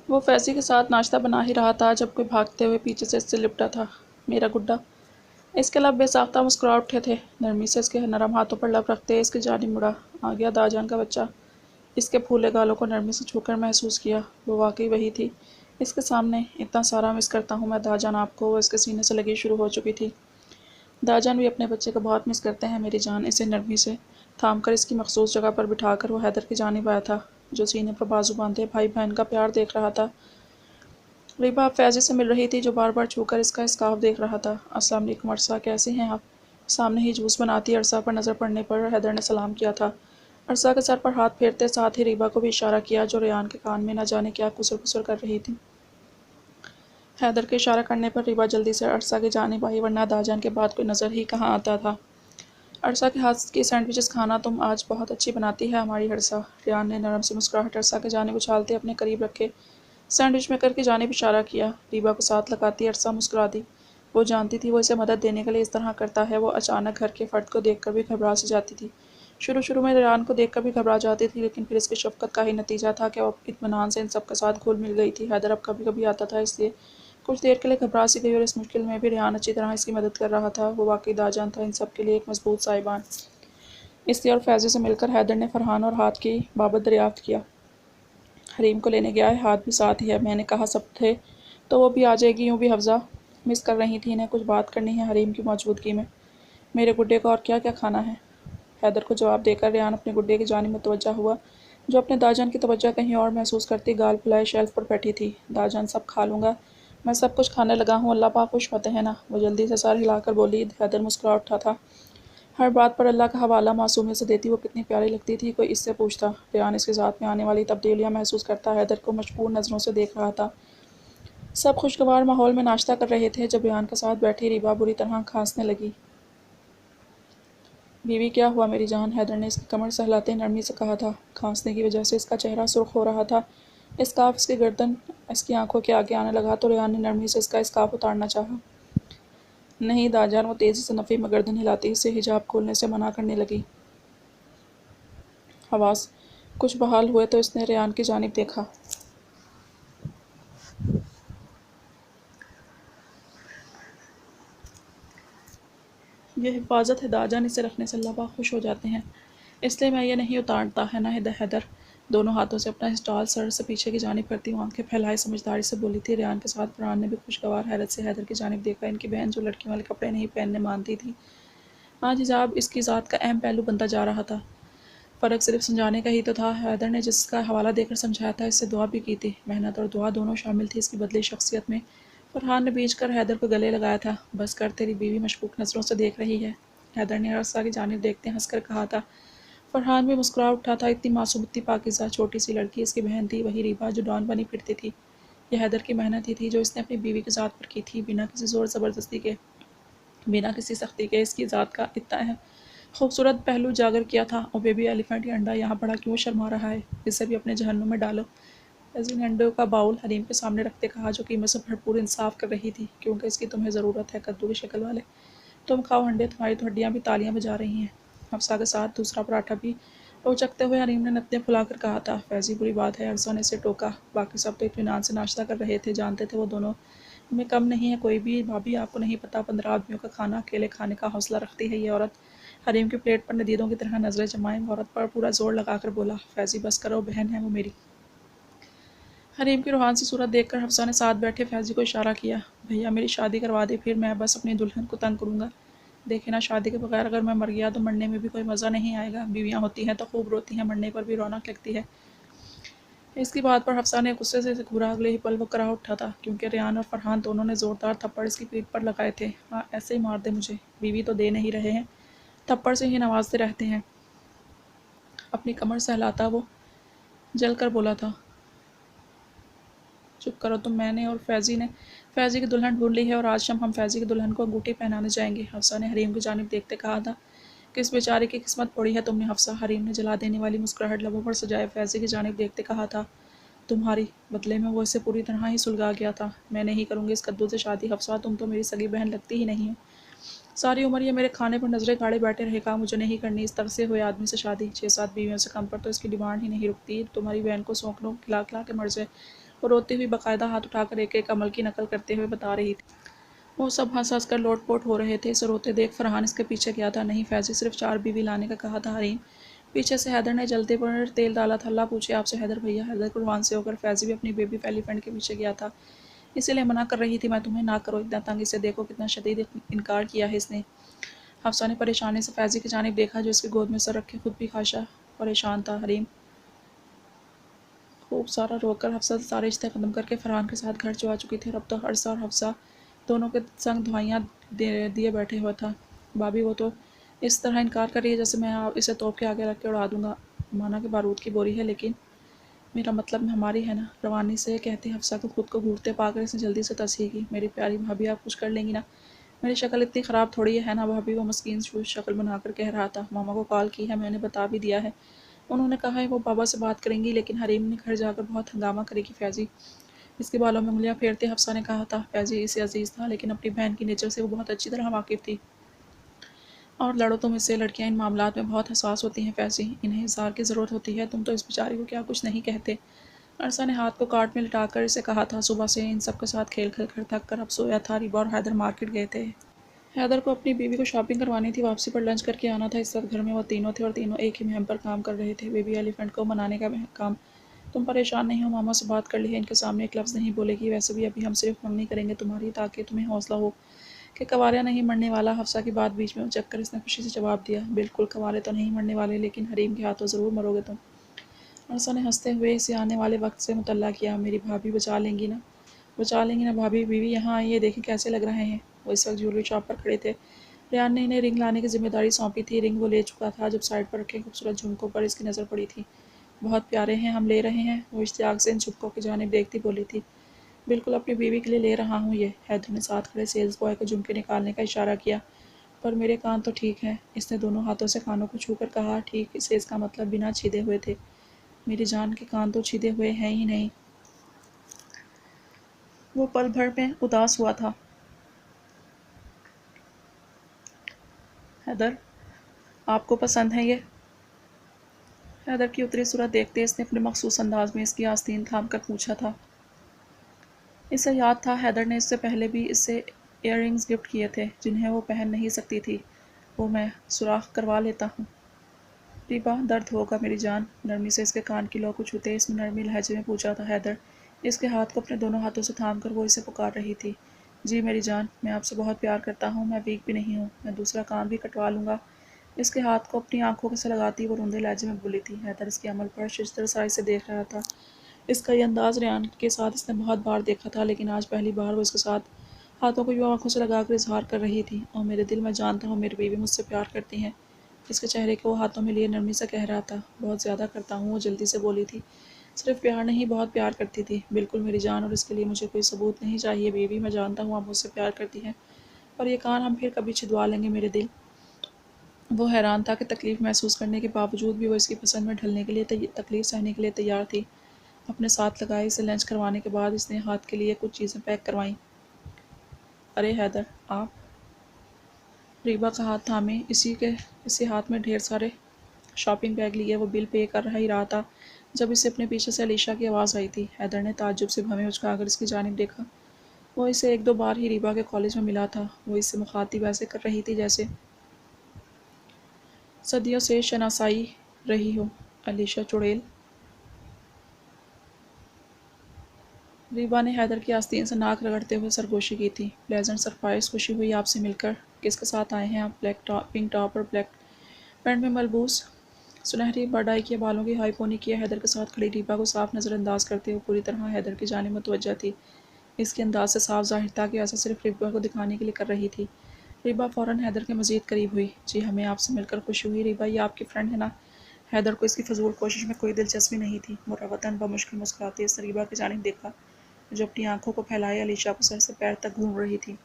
وہ فیضی کے ساتھ ناشتہ بنا ہی رہا تھا جب کوئی بھاگتے ہوئے پیچھے سے اس سے لپٹا تھا۔ میرا گڈا۔ اس کے لب بے ساختہ مسکرا اٹھے تھے۔ نرمی سے اس کے نرم ہاتھوں پر لب رکھتے اس کی جانب مڑا۔ آ گیا داجان کا بچہ۔ اس کے پھولے گالوں کو نرمی سے چھو کر محسوس کیا۔ وہ واقعی وہی تھی۔ اس کے سامنے اتنا سارا مس کرتا ہوں میں داجان آپ کو۔ وہ اس کے سینے سے لگی شروع ہو چکی تھی۔ داجان بھی اپنے بچے کو بہت مس کرتے ہیں میری جان۔ اسے نرمی سے تھام کر اس کی مخصوص جگہ پر بٹھا کر وہ حیدر کی جانب آیا تھا جو سینے پر بازو باندھے بھائی بہن کا پیار دیکھ رہا تھا۔ ریبا اب فیضی سے مل رہی تھی جو بار بار چھو کر اس کا اسکارف دیکھ رہا تھا۔ السلام علیکم عرصہ، کیسی ہیں آپ؟ سامنے ہی جوس بناتی عرصہ پر نظر پڑنے پر حیدر نے سلام کیا تھا۔ عرصہ کے سر پر ہاتھ پھیرتے ساتھ ہی ریبا کو بھی اشارہ کیا جو ریان کے کان میں نہ جانے کیا کسر کسر کر رہی تھی۔ حیدر کے اشارہ کرنے پر ریبا جلدی سے عرصہ کی جانب آئی ورنہ داجان کے بعد کوئی نظر ہی کہاں آتا تھا۔ عرصہ کے ہاتھ کی سینڈوچز کھانا تم آج بہت اچھی بناتی ہے ہماری عرصہ۔ ریان نے نرم سی مسکراہٹ عرصہ کی جانب اچھالتے اپنے قریب رکھے سینڈوچ میکر کی جانب اشارہ کیا۔ ریبا کو ساتھ لگاتی عرصہ مسکرا دی۔ وہ جانتی تھی وہ اسے مدد دینے کے لیے اس طرح کرتا ہے۔ وہ اچانک گھر کے فرد کو دیکھ کر بھی گھبرا سی جاتی تھی۔ شروع میں ریان کو دیکھ کر بھی گھبرا جاتی تھی لیکن پھر اس کی شفقت کا ہی نتیجہ تھا کہ وہ اطمینان سے ان سب کے ساتھ گھل مل گئی تھی۔ حیدر اب کبھی کبھی آتا تھا اس لیے کچھ دیر کے لیے گھبرا سی گئی اور اس مشکل میں بھی ریان اچھی طرح اس کی مدد کر رہا تھا۔ وہ واقعی داجان تھا ان سب کے لیے ایک مضبوط سائبان۔ اس لیے اور فیضی سے مل کر حیدر نے فرحان اور ہاتھ کی بابت دریافت کیا۔ حریم کو لینے گیا ہے، ہاتھ بھی ساتھ ہی ہے۔ میں نے کہا سب تھے تو وہ بھی آ جائے گی۔ یوں بھی حفظہ مس کر رہی تھی، انہیں کچھ بات کرنی ہے حریم کی موجودگی میں۔ میرے گڈے کو اور کیا کیا کھانا ہے؟ حیدر کو جواب دے کر ریان اپنے گڈے کی جانب متوجہ ہوا جو اپنے داجان کی توجہ کہیں اور محسوس کرتی گال پھلائے شیلف پر بیٹھی تھی۔ داجان سب کھا لوں گا، میں سب کچھ کھانے لگا ہوں، اللہ پاک خوش ہوتے ہیں نا؟ وہ جلدی سے سر ہلا کر بولی۔ حیدر مسکرا اٹھا تھا۔ ہر بات پر اللہ کا حوالہ معصومیت سے دیتی وہ کتنی پیاری لگتی تھی، کوئی اس سے پوچھتا۔ ریان اس کی ذات میں آنے والی تبدیلیاں محسوس کرتا حیدر کو مشکور نظروں سے دیکھ رہا تھا۔ سب خوشگوار ماحول میں ناشتہ کر رہے تھے جب ریان کے ساتھ بیٹھی ریبا بری طرح کھانسنے لگی۔ بیوی کیا ہوا میری جان؟ حیدر نے اس کی کمر سہلاتے نرمی سے کہا تھا۔ کھانسنے کی وجہ سے اس کا چہرہ سرخ ہو رہا تھا۔ اسکارف اس کی گردن اس کی آنکھوں کے آگے آنے لگا تو ریان نے نرمی سے اس کا اسکارف اتارنا چاہا۔ نہیں داجان، وہ تیزی سے نفی میں گردن ہلاتی اسے حجاب کھولنے سے منع کرنے لگی۔ حواس کچھ بحال ہوئے تو اس نے ریان کی جانب دیکھا۔ یہ حفاظت ہے داجان، اسے رکھنے سے اللہ پاک خوش ہو جاتے ہیں، اس لیے میں یہ نہیں اتارتا ہے نا حیدر؟ دونوں ہاتھوں سے اپنا اسٹال سر سے پیچھے کی جانب کرتی وہ آنکھیں پھیلائے سمجھداری سے بولی تھی۔ ریان کے ساتھ فرحان نے بھی خوشگوار حیرت سے حیدر کی جانب دیکھا۔ ان کی بہن جو لڑکیوں والے کپڑے نہیں پہننے مانتی تھی آج حجاب اس کی ذات کا اہم پہلو بنتا جا رہا تھا۔ فرق صرف سمجھانے کا ہی تو تھا۔ حیدر نے جس کا حوالہ دے کر سمجھایا تھا اس سے دعا بھی کی تھی۔ محنت اور دعا دونوں شامل تھی اس کی بدلی شخصیت میں۔ فرحان نے بیچ کر حیدر کو گلے لگایا تھا۔ بس کر، تیری بیوی مشکوک نظروں سے دیکھ رہی ہے، حیدر نے عرصہ کی جانب دیکھتے ہنس کر کہا تھا۔ فرحان بھی مسکرا اٹھا تھا۔ اتنی معصوم، اتنی پاکیزہ چھوٹی سی لڑکی اس کی بہن تھی، وہی ریبا جو ڈان بنی پھرتی تھی۔ یہ حیدر کی محنت ہی تھی جو اس نے اپنی بیوی کی ذات پر کی تھی، بنا کسی زور زبردستی کے، بنا کسی سختی کے۔ اس کی ذات کا اتنا اہم خوبصورت پہلو اجاگر کیا تھا۔ او بیبی ایلیفنٹ، یہ انڈا یہاں پڑا کیوں شرما رہا ہے؟ اسے بھی اپنے جہنم میں ڈالو۔ فیضی نے انڈوں کا باؤل حریم کے سامنے رکھتے کہا جو قیمت سے بھرپور انصاف کر رہی تھی۔ کیونکہ اس کی تمہیں ضرورت ہے، کدو کی شکل والے۔ تم کھاؤ انڈے، تمہاری تو ہڈیاں بھی تالیاں بجا رہی ہیں۔ حفصہ کے ساتھ دوسرا پراٹھا بھی اچکتے ہوئے حریم نے نتنے پھلا کر کہا تھا۔ فیضی بری بات ہے، عرصہ نے اسے ٹوکا۔ باقی سب تو اطمینان سے ناشتہ کر رہے تھے، جانتے تھے وہ دونوں میں کم نہیں ہے کوئی بھی۔ بھابھی آپ کو نہیں پتہ 15 آدمیوں کا کھانا اکیلے کھانے کا حوصلہ رکھتی ہے یہ عورت؟ حریم کی پلیٹ پر ندیدوں کی طرح نظریں جمائے وہ عورت پر پورا زور لگا کر بولا۔ فیضی بس کرو، بہن ہے وہ میری۔ حریم کی روحان سی صورت دیکھ کر حفصہ نے ساتھ بیٹھے فیضی کو اشارہ کیا۔ بھیا میری شادی کروا دے، پھر میں بس اپنی دلہن کو تنگ کروں گا۔ دیکھے نا، شادی کے بغیر اگر میں مر گیا تو مرنے میں بھی کوئی مزہ نہیں آئے گا۔ بیویاں ہوتی ہیں تو خوب روتی ہیں، مرنے پر بھی رونق لگتی ہے۔ اس کی بات پر حفصہ نے غصے سے گھورا۔ اگلے ہی پل وہ کرا اٹھا تھا کیونکہ ریان اور فرحان دونوں نے زوردار تھپڑ اس کی پیٹھ پر لگائے تھے۔ ہاں ایسے ہی مار دے مجھے، بیوی تو دے نہیں رہے ہیں، تھپڑ سے ہی نوازتے رہتے ہیں۔ اپنی کمر سہلاتا وہ جل کر بولا تھا۔ چپ کرو تم، میں نے اور فیضی نے فیضی کی دلہن ڈھونڈ لی ہے اور آج شام ہم فیضی کی دلہن کو انگوٹھی پہنانے جائیں گے۔ حفصہ نے حریم کی جانب دیکھتے کہا تھا۔ کس بیچارے کی قسمت پوڑی ہے تم نے حفصہ؟ حریم نے جلا دینے والی مسکراہٹ لبوں پر سجائے فیضی کی جانب دیکھتے کہا تھا۔ تمہاری بدلے میں وہ اسے پوری طرح ہی سلگا گیا تھا۔ میں نہیں کروں گی اس کدو سے شادی حفصہ، تم تو میری سگی بہن لگتی ہی نہیں ہو۔ ساری عمر یہ میرے کھانے پر نظریں گاڑے بیٹھے رہے گا۔ مجھے نہیں کرنی اس ترسے ہوئے آدمی سے شادی، 6-7 بیویوں سے کم پر تو اس کی ڈیمانڈ ہی نہیں رکتی۔ تمہاری بہن کو سونک لوں، کھلا کھلا کے مر جائے۔ وہ روتی ہوئی باقاعدہ ہاتھ اٹھا کر ایک ایک عمل کی نقل کرتے ہوئے بتا رہی تھی۔ وہ سب ہنس ہنس کر لوٹ پوٹ ہو رہے تھے۔ اسے روتے دیکھ فرحان اس کے پیچھے گیا تھا۔ نہیں فیضی، صرف 4 بیوی لانے کا کہا تھا حریم۔ پیچھے سے حیدر نے جلتے پر تیل ڈالا تھا۔ اللہ پوچھے آپ سے حیدر بھیا۔ حیدر قربان سے ہو کر فیضی بھی اپنی بیبی ایلیفینٹ کے پیچھے گیا تھا۔ اسی لیے منع کر رہی تھی میں تمہیں، نہ کرو اتنا تنگ، اسے دیکھو کتنا شدید انکار کیا ہے اس نے۔ حفصہ نے پریشانی سے فیضی کی جانب دیکھا جو اس کی گود میں سر رکھے خود بھی خاشا پریشان تھا۔ حریم خوب سارا رو کر حفصہ سے سارے رشتے ختم کر کے فرحان کے ساتھ گھر چلا چکی تھی اور اب تو عرصہ اور حفصہ دونوں کے سنگ دھوائیاں دیے بیٹھے ہوا تھا۔ بھابی وہ تو اس طرح انکار کر رہی ہے جیسے میں اسے توپ کے آگے رکھ کے اڑا دوں گا۔ مانا کہ بارود کی بوری ہے لیکن میرا مطلب ہماری ہے نا۔ روانی سے کہتے حفصہ کو خود کو گھوٹتے پا کر اس نے جلدی سے تصحیح کی۔ میری پیاری بھابی آپ کچھ کر لیں گی نا، میری شکل اتنی خراب تھوڑی ہے نا بھابی، وہ مسکین شکل بنا کر کہہ رہا تھا۔ ماما کو کال کی ہے، میں نے بتا بھی دیا ہے، انہوں نے کہا ہے وہ بابا سے بات کریں گی، لیکن حریم نے گھر جا کر بہت ہنگامہ کرے گی فیضی۔ اس کے بالوں میں انگلیاں پھیرتے حفصہ نے کہا تھا۔ فیضی اسے عزیز تھا لیکن اپنی بہن کی نیچر سے وہ بہت اچھی طرح واقف تھی۔ اور لڑو تم اس سے، لڑکیاں ان معاملات میں بہت حساس ہوتی ہیں فیضی، انہیں اظہار کی ضرورت ہوتی ہے، تم تو اس بیچاری کو کیا کچھ نہیں کہتے۔ عرصہ نے ہاتھ کو کارٹ میں لٹا کر اسے کہا تھا۔ صبح سے ان سب کے ساتھ کھیل کھیل کر تھک کر اب سویا تھا۔ ریبا اور حیدر مارکیٹ گئے تھے۔ حیدر کو اپنی بیوی کو شاپنگ کروانی تھی، واپسی پر لنچ کر کے آنا تھا۔ اس وقت گھر میں وہ تینوں تھے اور تینوں ایک ہی مہم پر کام کر رہے تھے، بیبی ایلیفینٹ کو منانے کا کام۔ تم پریشان نہیں ہو، ماما سے بات کر لی ہے، ان کے سامنے ایک لفظ نہیں بولے گی، ویسے بھی ابھی ہم صرف منگنی کریں گے تمہاری تاکہ تمہیں حوصلہ ہو کہ کنوارا نہیں مرنے والا۔ حفصہ کی بات بیچ میں اچک کر اس نے خوشی سے جواب دیا، بالکل کنوارے تو نہیں مرنے والے، لیکن حریم کے ہاتھوں ضرور مرو گے تم۔ عرصہ نے ہنستے ہوئے اسے آنے والے وقت سے مطلع کیا۔ میری بھابھی بچا لیں گی نا، بچا لیں گی نا بھابھی۔ بیوی یہاں آئی ہے، دیکھیں کیسے لگ رہے ہیں۔ وہ اس وقت جیولری شاپ پر کھڑے تھے۔ ریان نے انہیں رنگ لانے کی ذمہ داری سونپی تھی۔ رنگ وہ لے چکا تھا جب سائڈ پر رکھے خوبصورت جھمکوں پر اس کی نظر پڑی تھی۔ بہت پیارے ہیں، ہم لے رہے ہیں۔ وہ اشتیاق سے ان جھمکوں کی جانب دیکھتی بولی تھی۔ بالکل اپنی بیوی کے لیے لے رہا ہوں یہ۔ حیدر نے ساتھ کھڑے سیلز بوائے کو جھمکے نکالنے کا اشارہ کیا۔ پر میرے کان تو ٹھیک ہیں، اس نے دونوں ہاتھوں سے کانوں کو چھو کر کہا۔ ٹھیک، اسے اس کا مطلب بنا چھیدے ہوئے تھے۔ میری جان کے کان تو چھیدے ہوئے ہیں ہی نہیں۔ وہ پل بھر میں اداس ہوا تھا۔ حیدر آپ کو پسند ہے یہ؟ حیدر کی اتری صورت دیکھتے اس نے اپنے مخصوص انداز میں اس کی آستین تھام کر پوچھا تھا۔ اسے یاد تھا حیدر نے اس سے پہلے بھی اس سے ایئر رنگز گفٹ کیے تھے جنہیں وہ پہن نہیں سکتی تھی۔ وہ میں سوراخ کروا لیتا ہوں۔ ریبا درد ہوگا میری جان، نرمی سے اس کے کان کی لو کو چھوتے اس میں نرمی لہجے میں پوچھا تھا حیدر۔ اس کے ہاتھ کو اپنے دونوں ہاتھوں سے تھام کر وہ اسے پکار رہی تھی۔ جی میری جان، میں آپ سے بہت پیار کرتا ہوں، میں ویک بھی نہیں ہوں، میں دوسرا کان بھی کٹوا لوں گا۔ اس کے ہاتھ کو اپنی آنکھوں سے لگاتی وہ روندے لہجے میں بولی تھی۔ حیدر اس کے عمل پر ششدر سائی سے دیکھ رہا تھا۔ اس کا یہ انداز ریان کے ساتھ اس نے بہت بار دیکھا تھا، لیکن آج پہلی بار وہ اس کے ساتھ ہاتھوں کو یوں آنکھوں سے لگا کر اظہار کر رہی تھی۔ اور میرے دل میں جانتا ہوں میری بیوی مجھ سے پیار کرتی ہیں۔ اس کے چہرے کو وہ ہاتھوں میں لیے نرمی سے کہہ رہا تھا۔ بہت زیادہ کرتا ہوں، وہ جلدی سے بولی تھی۔ صرف پیار نہیں، بہت پیار کرتی تھی، بالکل میری جان، اور اس کے لیے مجھے کوئی ثبوت نہیں چاہیے بیوی، میں جانتا ہوں آپ مجھ سے پیار کرتی ہیں، اور یہ کان ہم پھر کبھی چھدوا لیں گے میرے دل۔ وہ حیران تھا کہ تکلیف محسوس کرنے کے باوجود بھی وہ اس کی پسند میں ڈھلنے کے لیے تکلیف سہنے کے لیے تیار تھی۔ اپنے ساتھ لگائے اسے لنچ کروانے کے بعد اس نے ہاتھ کے لیے کچھ چیزیں پیک کروائیں۔ ارے حیدر آپ؟ ریبا کا ہاتھ تھامے اسی ہاتھ میں ڈھیر سارے شاپنگ بیگ لیے وہ بل پے کر ہی رہا تھا جب اسے اپنے پیچھے سے علیشا کی آواز آئی تھی۔ حیدر نے تعجب سے بھویں اچکا کر اس کی جانب دیکھا۔ وہ اسے 1-2 بار ہی ریبا کے کالج میں ملا تھا۔ وہ اس سے مخاطب ایسے کر رہی تھی جیسے صدیوں سے شناسائی رہی ہو۔ علیشا چڑیل؟ ریبا نے حیدر کی آستین سے ناک رگڑتے ہوئے سرگوشی کی تھی۔ پلیزنٹ سرپرائز، خوشی ہوئی آپ سے مل کر۔ کس کے ساتھ آئے ہیں آپ؟ پنک ٹاپ اور بلیک پینٹ میں ملبوس سنہری بڑائی کے بالوں کی ہائی پونی کیے حیدر کے ساتھ کھڑی ریبا کو صاف نظر انداز کرتے ہوئے پوری طرح حیدر کی جانب متوجہ تھی۔ اس کے انداز سے صاف ظاہر تھا کہ ایسا صرف ریبا کو دکھانے کے لیے کر رہی تھی۔ ریبا فوراً حیدر کے مزید قریب ہوئی۔ جی ہمیں آپ سے مل کر خوشی ہوئی ریبا، یہ آپ کی فرینڈ ہے نا؟ حیدر کو اس کی فضول کوشش میں کوئی دلچسپی نہیں تھی۔ مروتاً بمشکل مسکراتے اس نے ریبا کی جانب دیکھا جو اپنی آنکھوں کو پھیلائے علیشا کو سر سے پیر تک گھوم رہی تھی۔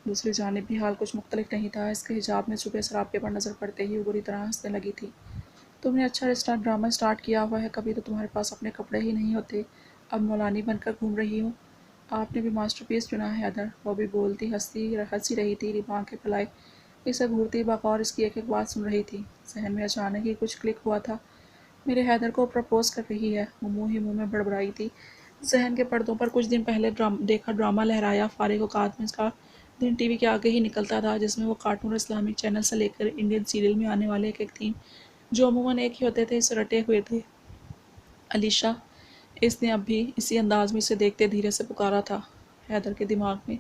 دوسری جانب بھی حال کچھ مختلف نہیں تھا۔ اس کے حجاب میں چھپے سراپے پر نظر پڑتے ہی وہ بری طرح ہنسنے لگی تھی۔ تم نے اچھا ڈرامہ اسٹارٹ کیا ہوا ہے، کبھی تو تمہارے پاس اپنے کپڑے ہی نہیں ہوتے، اب مولانی بن کر گھوم رہی ہو۔ آپ نے بھی ماسٹر پیس چنا ہے حیدر۔ وہ بھی بولتی ہنسی رہی تھی۔ ریبا آنکھیں پھیلائے اسے گھورتی بغور اس کی ایک ایک بات سن رہی تھی۔ ذہن میں اچانک ہی کچھ کلک ہوا تھا۔ میرے حیدر کو پرپوز کر رہی ہے، وہ منہ ہی منہ میں بڑبڑائی تھی ذہن کے پردوں پر کچھ دن پہلے دیکھا ڈرامہ لہرایا فارغ اوقات میں اس کا دن ٹی وی کے آگے ہی نکلتا تھا، جس میں وہ کارٹون اور اسلامک چینل سے لے کر انڈین سیریل میں آنے والے ایک ایک تھیم جو عموماً ایک ہی ہوتے تھے اسے رٹے ہوئے تھے۔ علیشا، اس نے اب بھی اسی انداز میں اسے دیکھتے دھیرے سے پکارا تھا۔ حیدر کے دماغ میں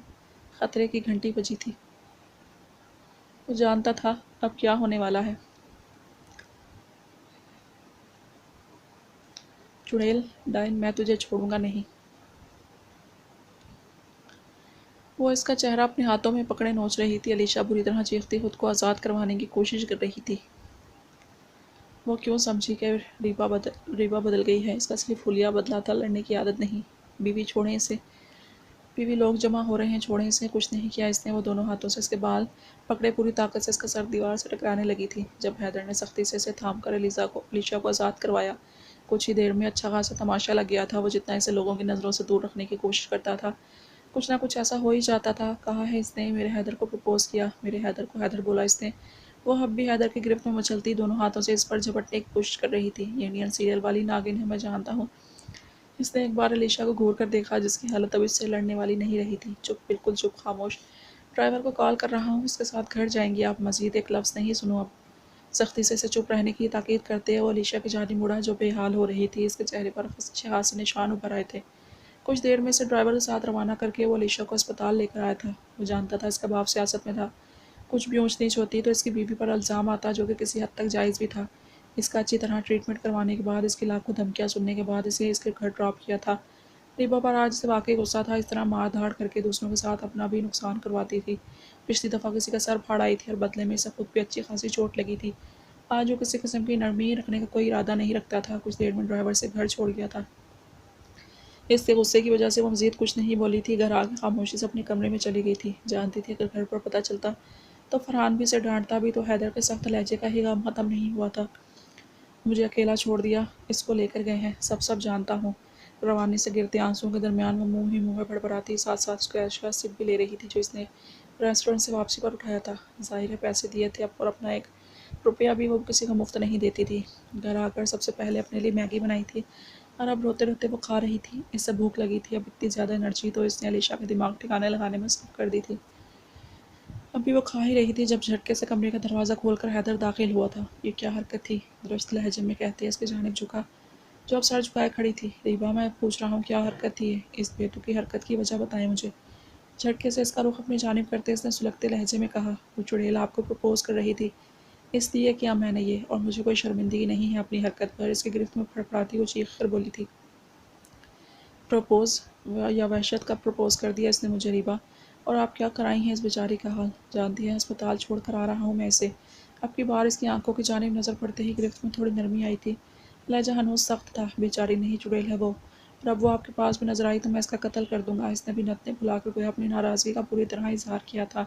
خطرے کی گھنٹی بجی تھی۔ وہ جانتا تھا اب کیا ہونے والا ہے۔ چڑیل ڈائن، میں تجھے چھوڑوں گا نہیں۔ وہ اس کا چہرہ اپنے ہاتھوں میں پکڑے نوچ رہی تھی۔ علیشا بری طرح چیختی خود کو آزاد کروانے کی کوشش کر رہی تھی۔ وہ کیوں سمجھی کہ ریبا بدل گئی ہے؟ اس کا صرف حلیہ بدلا تھا، لڑنے کی عادت نہیں۔ بیوی چھوڑیں اسے، بیوی لوگ جمع ہو رہے ہیں، چھوڑیں اسے۔ کچھ نہیں کیا اس نے، وہ دونوں ہاتھوں سے اس کے بال پکڑے پوری طاقت سے اس کا سر دیوار سے ٹکرانے لگی تھی۔ جب حیدر نے سختی سے اسے تھام کر علیشا کو آزاد کروایا، کچھ ہی دیر میں اچھا خاصا تماشا لگ گیا تھا۔ وہ جتنا اسے لوگوں کی نظروں سے دور رکھنے کی کوشش کرتا تھا، کچھ نہ کچھ ایسا ہو ہی جاتا تھا۔ کہا ہے اس نے میرے حیدر کو پرپوز کیا، میرے حیدر کو، حیدر بولا اس نے۔ وہ اب بھی حیدر کی گرفت میں مچلتی دونوں ہاتھوں سے اس پر جھپٹنے کی کوشش کر رہی تھی۔ یہ انڈین سیریل والی ناگن ہے، میں جانتا ہوں۔ اس نے ایک بار علیشا کو گھور کر دیکھا، جس کی حالت اب اس سے لڑنے والی نہیں رہی تھی۔ چپ، بالکل چپ، خاموش۔ ڈرائیور کو کال کر رہا ہوں، اس کے ساتھ گھر جائیں گی آپ، مزید ایک لفظ نہیں سنوں اب۔ سختی سے اسے چپ رہنے کی تاکید کرتے وہ علیشا کی جانب مڑا جو بے حال ہو رہی تھی۔ اس کے چہرے پر خدشات سے نشان ابھر آئے تھے۔ کچھ دیر میں اسے ڈرائیور کے ساتھ روانہ کر کے وہ علیشا کو اسپتال لے کر آیا تھا۔ وہ جانتا تھا اس کا باپ سیاست میں تھا، کچھ بھی اونچ نیچ ہوتی تو اس کی بیوی پر الزام آتا، جو کہ کسی حد تک جائز بھی تھا۔ اس کا اچھی طرح ٹریٹمنٹ کروانے کے بعد، اس کی لاکھوں دھمکیاں سننے کے بعد اسے اس کے گھر ڈراپ کیا تھا۔ ریبا پر آج سے واقعی غصہ تھا، اس طرح مار دھاڑ کر کے دوسروں کے ساتھ اپنا بھی نقصان کرواتی تھی۔ پچھلی دفعہ کسی کا سر پھاڑ آئی تھی اور بدلے میں اسے خود بھی اچھی خاصی چوٹ لگی تھی۔ آج وہ کسی قسم کی نرمی رکھنے کا کوئی ارادہ نہیں رکھتا تھا۔ کچھ دیر میں ڈرائیور سے گھر چھوڑ گیا تھا۔ اس کے غصے کی وجہ سے وہ مزید کچھ نہیں بولی تھی، گھر آ کے خاموشی سے اپنے کمرے میں چلی گئی تھی۔ جانتی تھی اگر گھر پر پتہ چلتا تو فرحان بھی اسے ڈانٹتا بھی، تو حیدر کے سخت لہجے کا ہی غم ختم نہیں ہوا تھا۔ مجھے اکیلا چھوڑ دیا، اس کو لے کر گئے ہیں، سب جانتا ہوں۔ روانی سے گرتے آنسوؤں کے درمیان وہ منہ ہی منہ میں بڑبڑاتی، ساتھ ساتھ اس کو ایشیا سپ بھی لے رہی تھی جو اس نے ریسٹورنٹ سے واپسی پر اٹھایا تھا۔ ظاہر ہے پیسے دیے تھے اور اپنا ایک روپیہ بھی وہ کسی کو مفت نہیں دیتی تھی۔ گھر آ کر سب سے پہلے اپنے لیے میگی بنائی تھی اور اب روتے روتے وہ کھا رہی تھی۔ اس سے بھوک لگی تھی، اب اتنی زیادہ انرجی تو اس نے علیشا کا دماغ ٹھکانے لگانے میں صرف کر دی تھی۔ اب بھی وہ کھا ہی رہی تھی جب جھٹکے سے کمرے کا دروازہ کھول کر حیدر داخل ہوا تھا۔ یہ کیا حرکت تھی؟ درست لہجے میں کہتے اس کی جانب جھکا جو اب سر جھکائے کھڑی تھی۔ ریبا، میں پوچھ رہا ہوں کیا حرکت تھی یہ؟ اس بے تکی حرکت کی وجہ بتائیں مجھے۔ جھٹکے سے اس کا رخ اپنی جانب کرتے اس نے سلگتے لہجے میں کہا، وہ چڑیل آپ کو پرپوز کر رہی تھی، اس لیے کیا میں نے یہ، اور مجھے کوئی شرمندگی نہیں ہے اپنی حرکت پر۔ اس کی گرفت میں پھڑپڑاتی وہ چیخ کر بولی تھی، پرپوز؟ یا وحشت کا پرپوز کر دیا اس نے مجھے ریبا، اور آپ کیا کرائی ہیں اس بیچاری کا حال؟ جانتی ہیں ہسپتال چھوڑ کر آ رہا ہوں میں اسے۔ اب کی بار اس کی آنکھوں کی جانب نظر پڑتے ہی گرفت میں تھوڑی نرمی آئی تھی۔ لہجہ ہنوز سخت تھا، بیچاری نہیں چڑیل ہے وہ، اور اب وہ آپ کے پاس بھی نظر آئی تو میں اس کا قتل کر دوں گا۔ اس نے بھی نتنے بھلا کر گویا اپنی ناراضگی کا پوری طرح اظہار کیا تھا۔